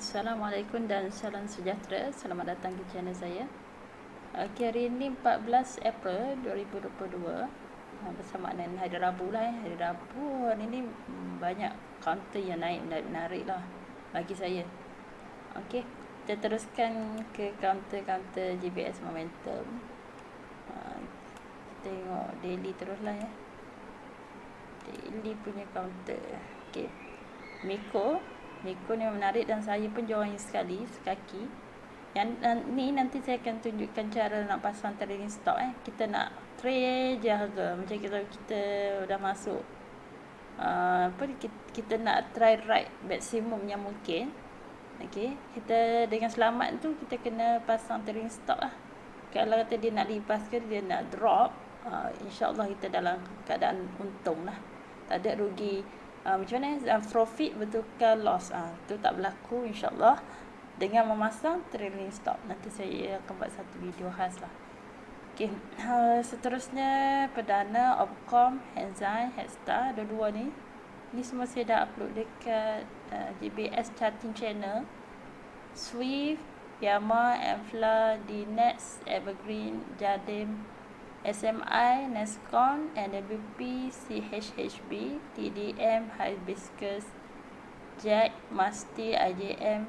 Assalamualaikum dan salam sejahtera. Selamat datang di channel saya. Hari ini 14 April 2022, bersamaan dengan hari Rabu lah. Hari Rabu hari ini banyak counter yang naik-narik lah bagi saya. Okey, kita teruskan ke counter GBS Momentum. Tengok daily terus lah ya. Daily punya counter. Okey, Miko ni menarik dan saya pun join sekali sekaki. Yang ni nanti saya akan tunjukkan cara nak pasang trailing stop. Kita nak trade je harga. Macam kita dah masuk kita nak try right maksimum yang mungkin. Okey, kita dengan selamat tu kita kena pasang trailing stop lah. Kalau kata dia nak lipas ke dia nak drop, insya-Allah kita dalam keadaan untung lah. Tak ada rugi. Macam mana profit bertukar loss, tu tak berlaku insya-Allah dengan memasang trailing stop. Nanti saya akan buat satu video khas lah. Okey, seterusnya Perdana, Opcom, Hanzai, Headstar, dua-dua ni semua saya dah upload dekat GBS Charting Channel. Swift, Yama, Enfla, DNETS, Evergreen, Jadim, SMI, Nescon, NWP, CHHB, TDM, Hibiscus, Jack, Masti, IJM,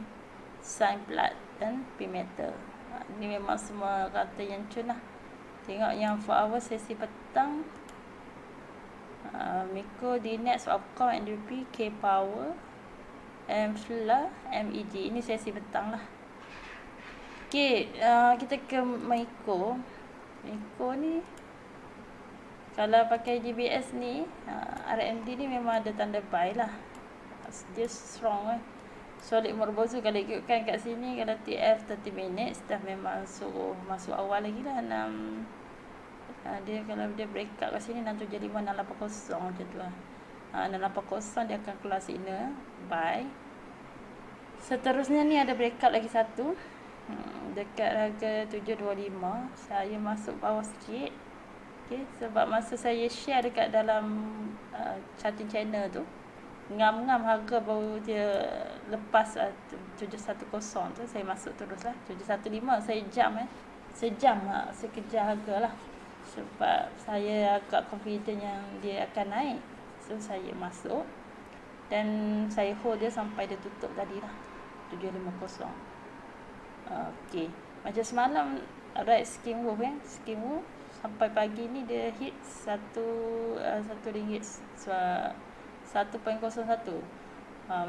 Sunplat dan P-Metal. Ini memang semua kata yang cun lah. Tengok yang 4 hour sesi petang, Miko, DNETS, Opcom, NWP, K-Power, Enfla, MEG. Ini sesi petang lah. Okay, kita ke Miko. Miko ni kalau pakai GBS ni, RMD ni memang ada tanda buy lah. Dia strong kan. Solid Morbozu kalau ikutkan kat sini, kalau TF 30 minutes dah memang suruh masuk awal lagi lah. Dia kalau dia break up kat sini 675 680 macam tu lah. 680 dia akan keluar signal buy. Seterusnya ni ada break up lagi satu. Dekat harga 725 saya masuk bawah sikit. Okay, sebab masa saya share dekat dalam charting channel tu, ngam-ngam harga baru dia lepas 710 tu, saya masuk terus lah. 715 saya jam saya kejar harga lah, sebab saya agak confident yang dia akan naik. So saya masuk dan saya hold dia sampai dia tutup tadi lah 750. Okey, macam semalam right skim wolf skim wolf sampai pagi ni dia hit RM1 1.01.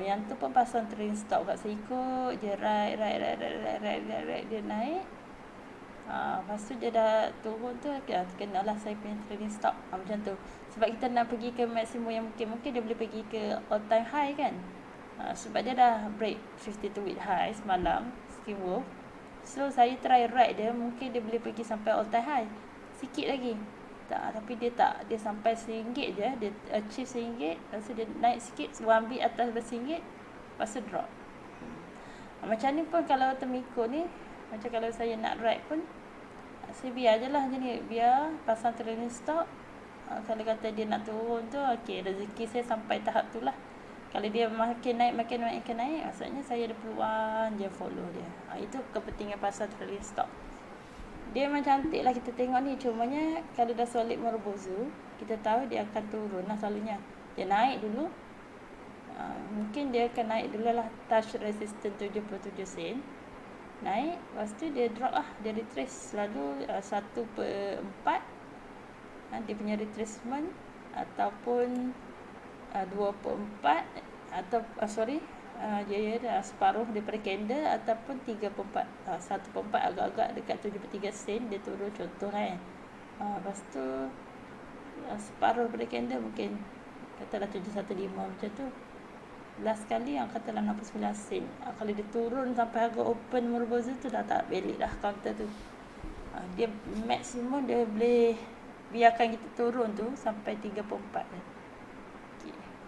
Yang tu pun pasang trailing stop kat saya, ikut je right dia naik. Lepas tu dia dah turun tu, kenalah saya punya trailing stop. Macam tu, sebab kita nak pergi ke maksimum yang mungkin dia boleh pergi ke all time high kan. Sebab dia dah break 52 week high semalam skim wolf. So saya try right dia, mungkin dia boleh pergi sampai all time high sikit lagi. Tapi dia tak, dia sampai RM1 je, dia achieve RM1, lepas tu dia naik sikit, ambil atas RM1, lepas tu drop. Macam ni pun kalau Temiko ni, macam kalau saya nak right pun, saya biar je lah macam ni, biar pasang trailing stop. Kalau kata dia nak turun tu, okey, rezeki saya sampai tahap tu lah. Kalau dia makin naik, maksudnya saya ada peluang je follow dia. Itu kepentingan pasal trailing stop. Dia memang cantik lah kita tengok ni. Cumanya kalau dah solid Morbozu, kita tahu dia akan turun lah selalunya. Dia naik dulu, mungkin dia akan naik dulu lah, touch resistance 77 sen, naik, lepas tu dia drop lah, dia retrace selalu 1/4 dia punya retracement, ataupun 2/4 atau dia separuh daripada candle, ataupun 3/4. 1/4 agak-agak dekat 73 sen dia turun contoh kan. Lepas tu separuh daripada candle mungkin katalah 715 macam tu. Last kali yang katalah 69 sen. Kalau dia turun sampai harga open Morbozu tu dah tak valid dah counter tu. Dia maksimum dia boleh biarkan kita turun tu sampai 3/4.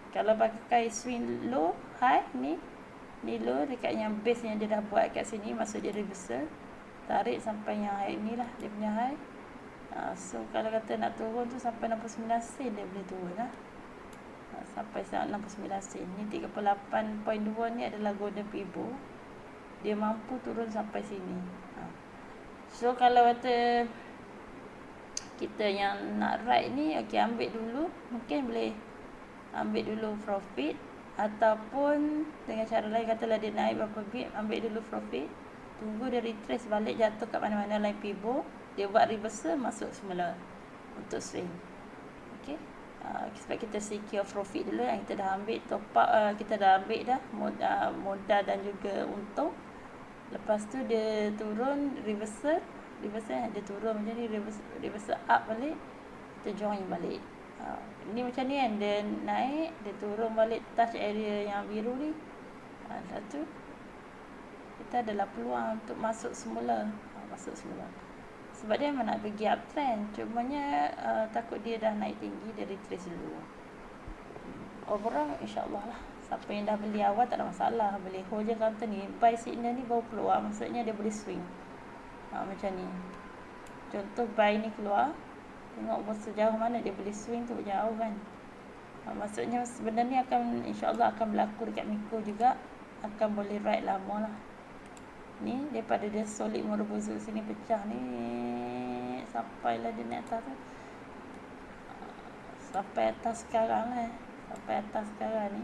Kalau pakai swing low high ni low dekat yang base yang dia dah buat kat sini, maksud dia reversal, tarik sampai yang high ni lah dia punya high. So kalau kata nak turun tu sampai 69 sen dia boleh turun lah. sampai 69 sen. Ni 38.2 ni adalah golden pivot. dia mampu turun sampai sini. So kalau kata kita yang nak ride ni, okey, ambil dulu, mungkin boleh ambil dulu profit, ataupun dengan cara lain, katalah dia naik berapa bit, ambil dulu profit, tunggu dia retrace balik, jatuh kat mana-mana line pivot, dia buat reversal, masuk semula untuk swing. Okey, sebab kita secure profit dulu yang kita dah ambil top up, kita dah ambil dah modal dan juga untung. Lepas tu dia turun, reversal dia turun macam ni, reversal up balik, kita join balik. Ni macam ni kan, dia naik, dia turun balik touch area yang biru ni. Lepas tu kita adalah peluang untuk masuk semula. Sebab dia memang nak pergi uptrend, cumanya takut dia dah naik tinggi, dia retrace dulu. Overall insyaAllah lah, siapa yang dah beli awal tak ada masalah, boleh hold je counter ni. Buy signal ni baru keluar, maksudnya dia boleh swing. Macam ni. Contoh buy ni keluar, tengok sejauh mana dia boleh swing tu, jauh kan. Maksudnya benda ni akan insyaAllah akan berlaku dekat Miko juga, akan boleh ride lama lah. Ni daripada dia solid Morobozu sini pecah ni, sampailah dia naik atas tu, sampai atas sekarang lah, sampai atas sekarang ni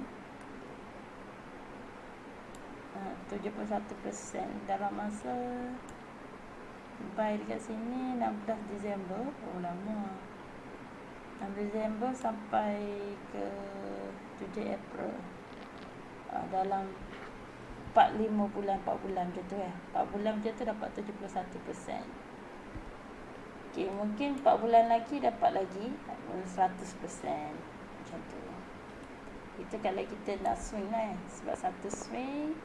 71% dalam masa buy dekat sini 16 Disember. Lama, 6 Disember sampai ke 7 April, dalam 4 bulan macam tu 4 bulan macam tu dapat 71%. Okay, mungkin 4 bulan lagi dapat lagi 100% macam tu. Itu kalau kita nak swing lah sebab satu swing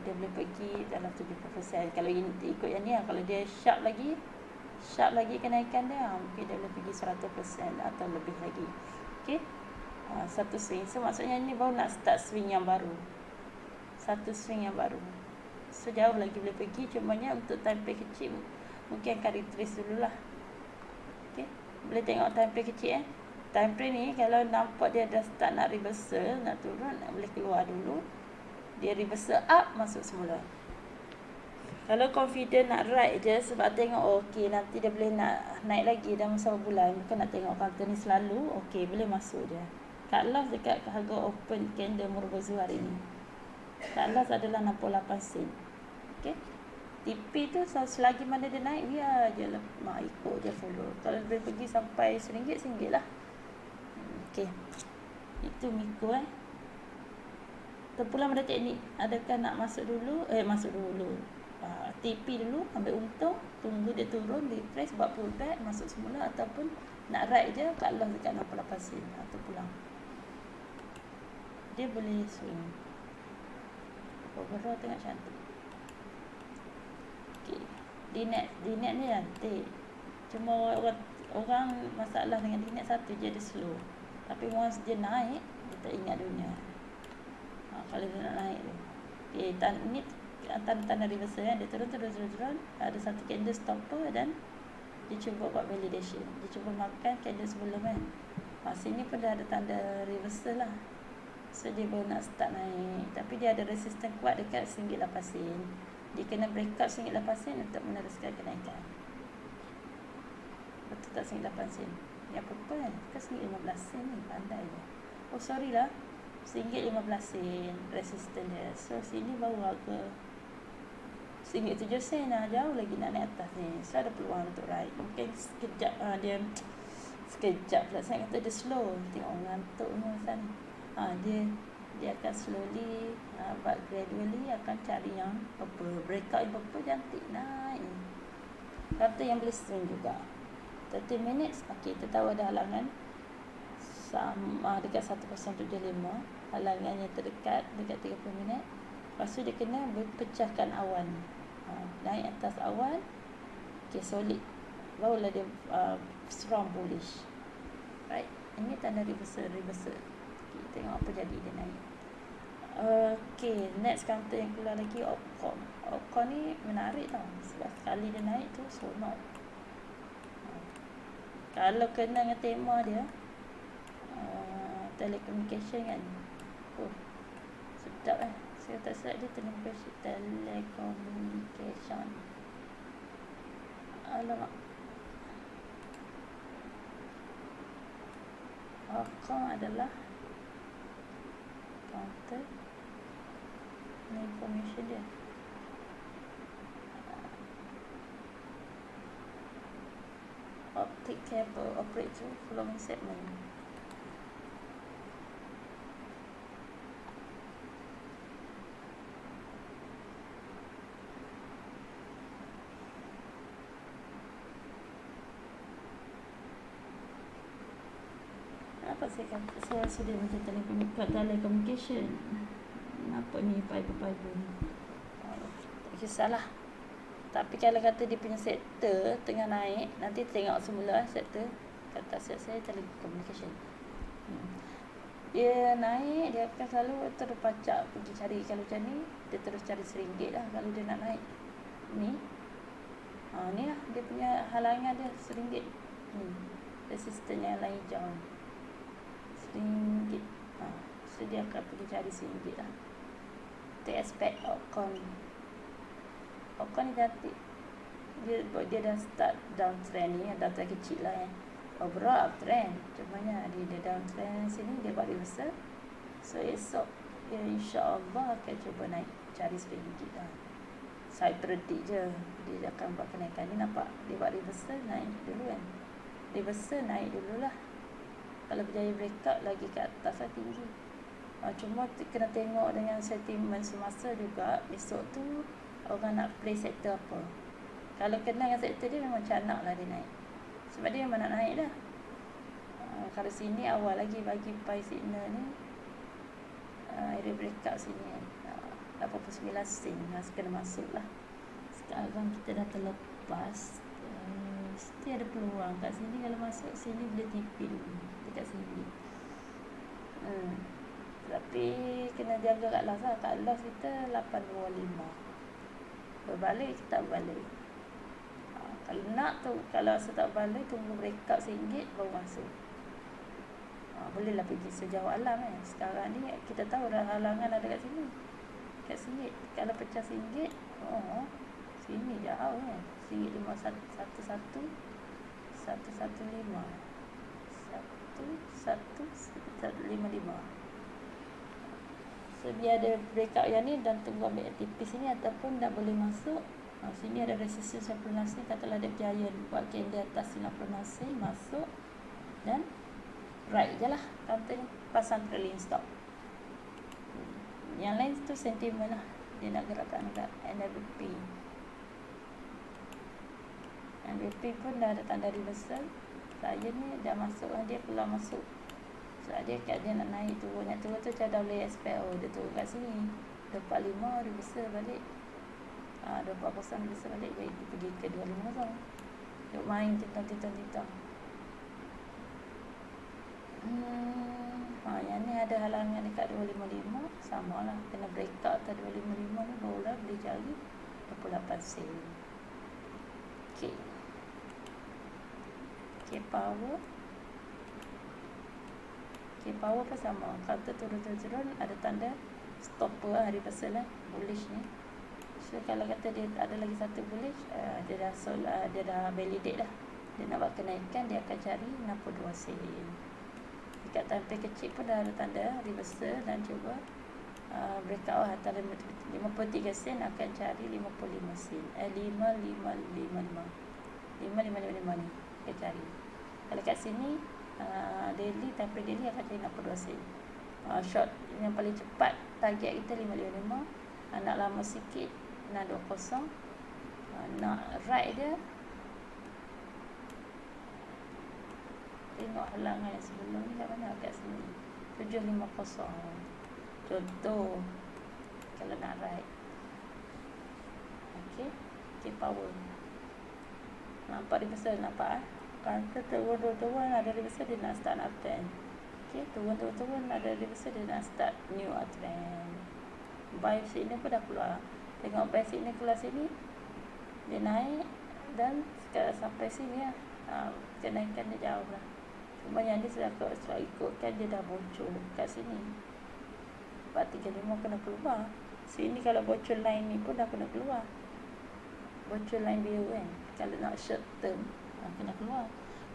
dia boleh pergi dalam 70%. Kalau ikut yang ni, kalau dia sharp lagi kenaikan dia, mungkin dia boleh pergi 100% atau lebih lagi. Okay, satu swing. So maksudnya ni baru nak start swing yang baru, satu swing yang baru. So jauh lagi boleh pergi, cumanya untuk time frame kecil mungkin akan retrace dululah. Okay, boleh tengok time frame kecil time frame ni, kalau nampak dia dah start nak reversal, nak turun, boleh keluar dulu, dia reversal up, masuk semula. Kalau confident nak ride je sebab tengok okey nanti dia boleh nak naik lagi dalam beberapa bulan, bukan nak tengok counter ni selalu, okey boleh masuk je. Cut loss dekat harga open candle Morobozu hari ni, cut loss adalah 68 sen. Okey, TP tu selagi mana dia naik, biar je lah, ikut je, follow. Kalau boleh pergi sampai RM1, lah. Okey, itu Miko terpulang pada teknik. Adakah nak masuk dulu, TP dulu, ambil untung, tunggu dia turun, retrace, buat pullback, masuk semula, ataupun nak ride je, cut loss dekat 68 sen atau pulang. Dia boleh swing. Overall tengok cantik. Okay, DNet ni cantik, cuma orang masalah dengan DNet satu je, dia slow. Tapi once dia naik, dia tak ingat dunia. Kalau dia nak naik tu, okay, ni tanda reversal dia turun, ada satu candle stopper dan dia cuba buat validation, dia cuba makan candle sebelum sini pun dah ada tanda reversal lah. So dia baru nak start naik, tapi dia ada resistance kuat dekat RM1.08. Dia kena breakout RM1.08 untuk meneruskan kenaikan. Betul tak RM1.08? Yang purple kan RM1.15 ni, pandai je. Oh sorry lah, RM1.15 resistance dia. So sini baru harga RM1.07 lah, jauh lagi nak naik atas ni. So ada peluang untuk ride. Mungkin sekejap pula saya kata dia slow. Tengok ngantuk ni masa ni. Dia akan slowly but gradually akan cari yang breakout yang cantik naik. Kata yang boleh swing juga 30 minutes. Okey, kita tahu ada halangan sama dekat 1.75, halangan yang terdekat dekat 30 minit. Lepas tu dia kena pecahkan awan, naik atas awan. Okey, solid, barulah dia strong bullish. Right, ini tanda reversal. Okay, tengok apa jadi dia naik. Okay, next counter yang keluar lagi, Opcom ni menarik tau, sebab sekali dia naik tu seronok. Kalau kena dengan tema dia telecommunication kan, sedap saya tak website dia telecommunication. Alamak. Outcome adalah counter information dia. Optic cable operate through following segment. Apa saya kata saya sudah macam telecommunication. Apa ni fiber ni? Tak kisahlah. Tapi kalau kata dia punya sektor tengah naik, nanti tengok semula sektor. Kata saya telecommunication. Dia naik, dia akan selalu terus pacak pergi cari. Kalau macam ni, dia terus cari RM1 lah kalau dia nak naik. Ni. Ni lah dia punya halangan dia RM1. Resisten yang lain hijau. RM1. So dia akan pergi cari RM1 lah. Itu aspek outcome. Outcome ni cantik. Dia dah start downtrend ni. Downtrend kecil lah overall uptrend. Cumanya dia downtrend sini, dia buat reversal. So esok insyaAllah akan cuba naik, cari RM1 lah. Saya predict je dia akan buat kenaikan ni. Nampak dia buat reversal, naik dulu kan. Reversal naik dululah. Kalau berjaya breakout lagi ke atas lah tinggi. Cuma kena tengok dengan sentimen semasa juga. Esok tu orang nak play sektor apa. Kalau kena dengan sektor dia memang canak lah dia naik. Sebab dia memang nak naik dah. Kalau sini awal lagi bagi buy signal ni, area breakout sini 89 sen. Kena masuk lah. Sekarang kita dah terlepas. Mesti ada peluang kat sini. Kalau masuk sini boleh tipin dekat sini. Tapi kena jaga kat loss lah. Kat loss kita 825. Berbalik kita tak berbalik. Kalau nak tu, kalau rasa tak berbalik, tunggu breakout RM1 baru masuk. Bolehlah pergi sejauh alam kan. Sekarang ni kita tahu dah halangan ada kat sini. Kat RM1. Kalau pecah RM1, sini jauh kan. RM1.11 115 So biar ada breakout yang ni dan tunggu ambil tipis sini ataupun dah boleh masuk. Sini ada resistance 96 sen. Katalah ada berjaya buat candle atas 96 sen, masuk dan right je lah counter ni, pasang trailing stop. Yang lain tu sentimen lah, dia nak gerakkan dekat NWP. NWP pun dah ada tanda reversal. Saya ni dah masuk, dia keluar masuk. Sebab dia kat dia nak naik turun. Nak turun tu macam dah boleh expect. Dia turun kat sini 245 reversal balik. 240 reversal balik. Jadi pergi ke 250. Duk main tintang. Yang ni ada halangan dekat 255. Sama lah, kena breakout atas 255 ni barulah boleh cari 28 sen. Power pun sama. Kalau turun ada tanda stopper lah, reversal lah, bullish ni. So kalau kata dia ada lagi satu bullish, dia dah validate dah. Dia nak buat kenaikan, dia akan cari 62 sen. Dekat time kecil pun dah ada tanda reversal dan cuba breakout lah. Antara 53 sen akan cari 55 sen. 5555 ni akan cari. Kalau kat sini daily, time daily akan cari 62 sen. Short yang paling cepat target kita 555. Nak lama sikit 620. Nak right dia, tengok halangan yang sebelum ni kat mana, kat sini 750 contoh kalau nak right. Power nampak reversal, nampak counter turun ada reversal, dia nak start uptrend. Turun ada reversal, dia nak start new uptrend. Buy signal pun dah keluar. Tengok buy signal keluar sini, dia naik dan sekarang sampai sini lah. Kenaikan dia jauh lah. Cuma yang dia sudah ikutkan, dia dah bocor kat sini 435 kena keluar. Sini kalau bocor line ni pun dah kena keluar. Bocor line biru kan. Kalau nak short term, kena keluar.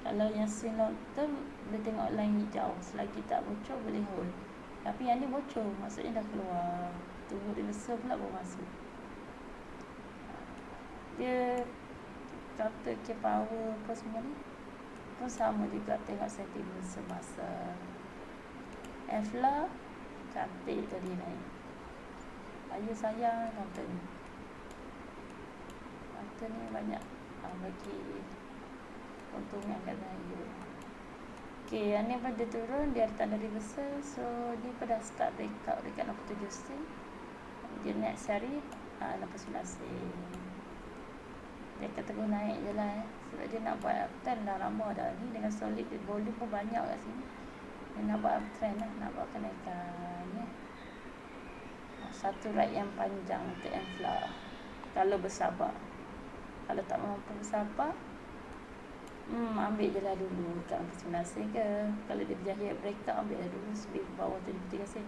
Kalau yang swing long term, boleh tengok line hijau. Selagi tak bocor, boleh hold. Tapi yang ni bocor, maksudnya dah keluar. Tunggu reversal pula baru masuk. Dia contoh ke power apa semua ni pun sama juga, tengok sentimen semasa. Efla cantik tadi naik. Ayu sayang contoh ni. Contoh ni banyak bagi keuntungan kat saya. Okey, yang ni pun dia turun, dia ada tanda reversal. So dia pun dah start breakout dekat 67 sen. Dia next hari 69 sen. Dia kata terus naik je lah sebab dia nak buat uptrend dah lama dah ni, dengan solid volume pun banyak kat sini. Dia nak buat uptrend lah, nak buat kenaikan ya. Satu ride yang panjang untuk Enfla kalau bersabar. Kalau tak mampu bersabar, ambil je lah dulu kat 49 sen ke. Kalau dia berjaya breakout, ambil lah dulu sebelum bawah 73 sen.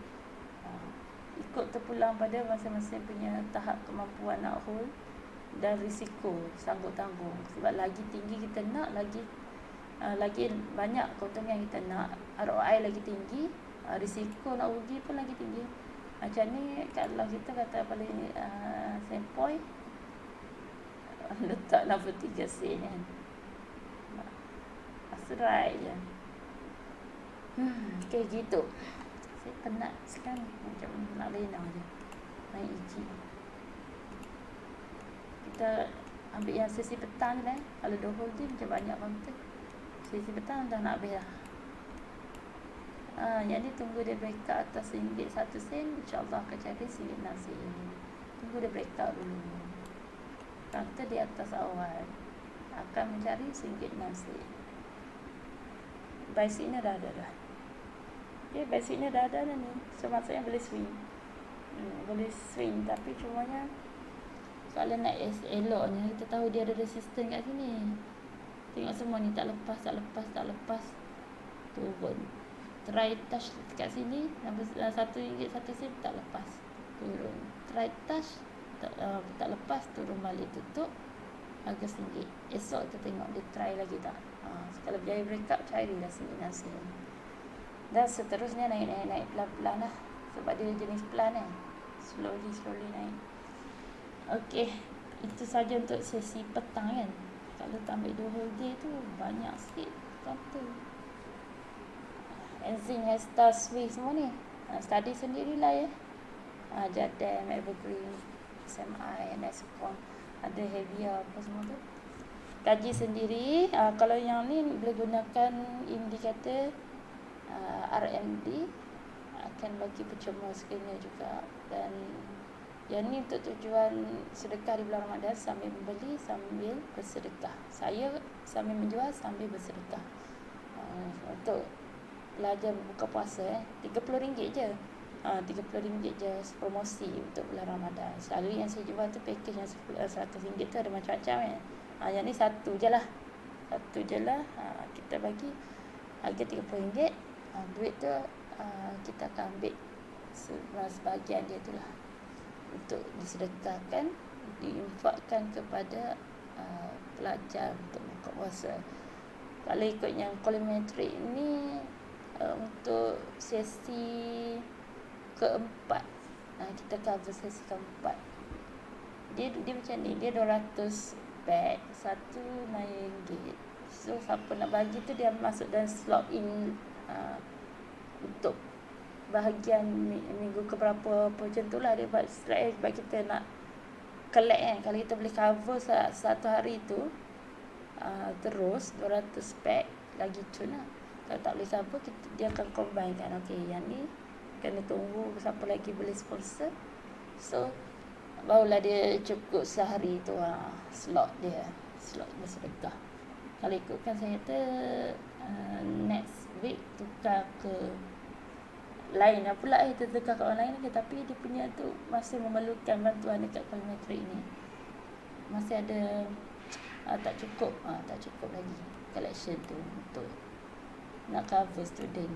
Ikut terpulang pada masing-masing punya tahap kemampuan nak hold dan risiko sanggup tanggung. Sebab lagi tinggi kita nak, lagi banyak keuntungan kita nak, ROI lagi tinggi, risiko nak rugi pun lagi tinggi. Macam ni kalau kita kata paling sempoi letak 63 sen kan, serai je. Okay, gitu. Saya penat sekarang, macam nak lena je main iji. Kita ambil yang sesi petang je lah. Kalau dah hold je macam banyak counter. Sesi petang dah nak habis lah. Yang ni tunggu dia breakout atas RM1 sen, insyaAllah akan cari RM6 sen. Tunggu dia breakout dulu. Counter di atas awal akan mencari RM6 sen. Buy signal dah ada dah. Okay, buy signal dah ada dah ni. So maksudnya boleh swing. Boleh swing, tapi cumanya kalau nak eloknya kita tahu dia ada resistance kat sini. Tengok semua ni tak lepas. Turun. Try touch kat sini RM1 sen tak lepas. Turun. Try touch tak lepas, turun balik, tutup harga RM1. Esok kita tengok dia try lagi tak. Kalau berjaya breakout, carilah RM9 sen. Dan seterusnya naik pelan-pelan lah. Sebab dia jenis pelan kan. Slowly naik. Okey, itu saja untuk sesi petang kan. Kalau tak ambil 2 whole day tu banyak sikit kata. Enzing Hesta Swiss semua ni study sendirilah ya. Jadem, Evergreen, SMI, Nescom, ada Heavia apa semua tu. Kaji sendiri. Kalau yang ni boleh gunakan indikator RMD, akan bagi percuma screener juga. Dan yang ni untuk tujuan sedekah di bulan Ramadan, sambil membeli sambil bersedekah. Saya sambil menjual sambil bersedekah. Untuk pelajar buka puasa RM30 je. RM30 je promosi untuk bulan Ramadan. Selalu yang saya jual tu package yang RM100 tu ada macam-macam kan. Yang ni satu je lah. Kita bagi harga RM30. Duit tu kita akan ambil sebahagian dia tu lah, untuk disedekahkan, diinfakkan kepada pelajar untuk buka puasa. Kalau ikut yang kolometrik ni untuk sesi keempat, kita cover sesi keempat. Dia macam ni, dia 200 bag, satu RM9. So siapa nak bagi tu dia masuk dan slot in untuk bahagian minggu keberapa macam tu lah. Dia buat slide sebab kita nak collect kan. Kalau kita boleh cover satu hari tu terus 200 pack lagi cun lah. Kalau tak boleh cover, dia akan combine kan. Okay, yang ni kena tunggu siapa lagi boleh sponsor. So barulah dia cukup sehari tu slot bersedekah. Kalau ikutkan saya kata next week tukar ke lain lah pula kita tukar ke online ke, tapi dia punya tu masih memerlukan bantuan dekat kolometrik ni. Masih ada tak cukup lagi collection tu untuk nak cover student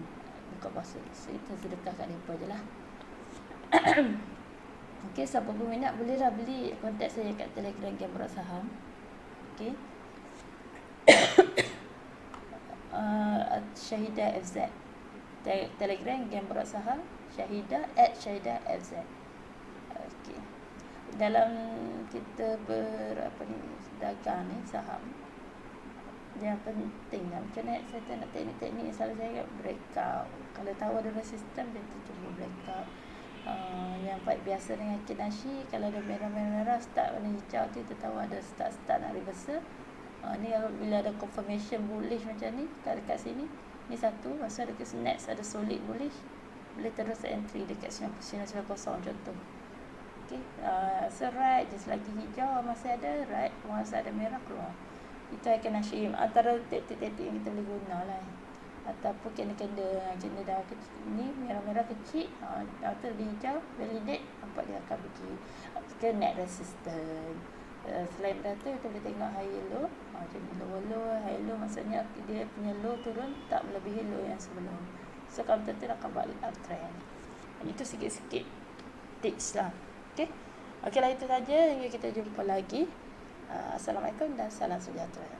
buka puasa. So kita sedekah kat mereka je lah. Okey, siapa berminat bolehlah beli, kontak saya kat Telegram Game Berat Saham. Okey. Syahidah FZ. Telegram Game Berat Saham Syahidah @syahidah_fz. Okey. Dalam kita dagang ni saham, yang penting lah, macam mana saya nak teknik-teknik yang selalu saya breakout. Kalau tahu ada sistem, dia cuba breakout. Yang biasa dengan Kinashi, kalau ada merah-merah start warna hijau tu, kita tahu ada start nak reversal. Ni kalau bila ada confirmation bullish macam ni dekat sini, ni satu, masa ada next ada solid bullish, boleh terus entry dekat 99.90 contoh. Okey, so right je, selagi hijau masih ada, right masa ada merah keluar. Itu akan asyik antara teknik-teknik yang kita boleh guna lah. Ataupun candle dah ni merah-merah kecil, atau lebih hijau, validate, nampak dia akan pergi ke net resistance. Selain daripada tu, kita boleh tengok high low. Jadi low, high low maksudnya dia punya low turun tak melebihi low yang sebelum. So kalau tentu akan balik uptrend. Itu sikit-sikit tips lah. Okey lah, itu saja. Hingga kita jumpa lagi. Assalamualaikum dan salam sejahtera.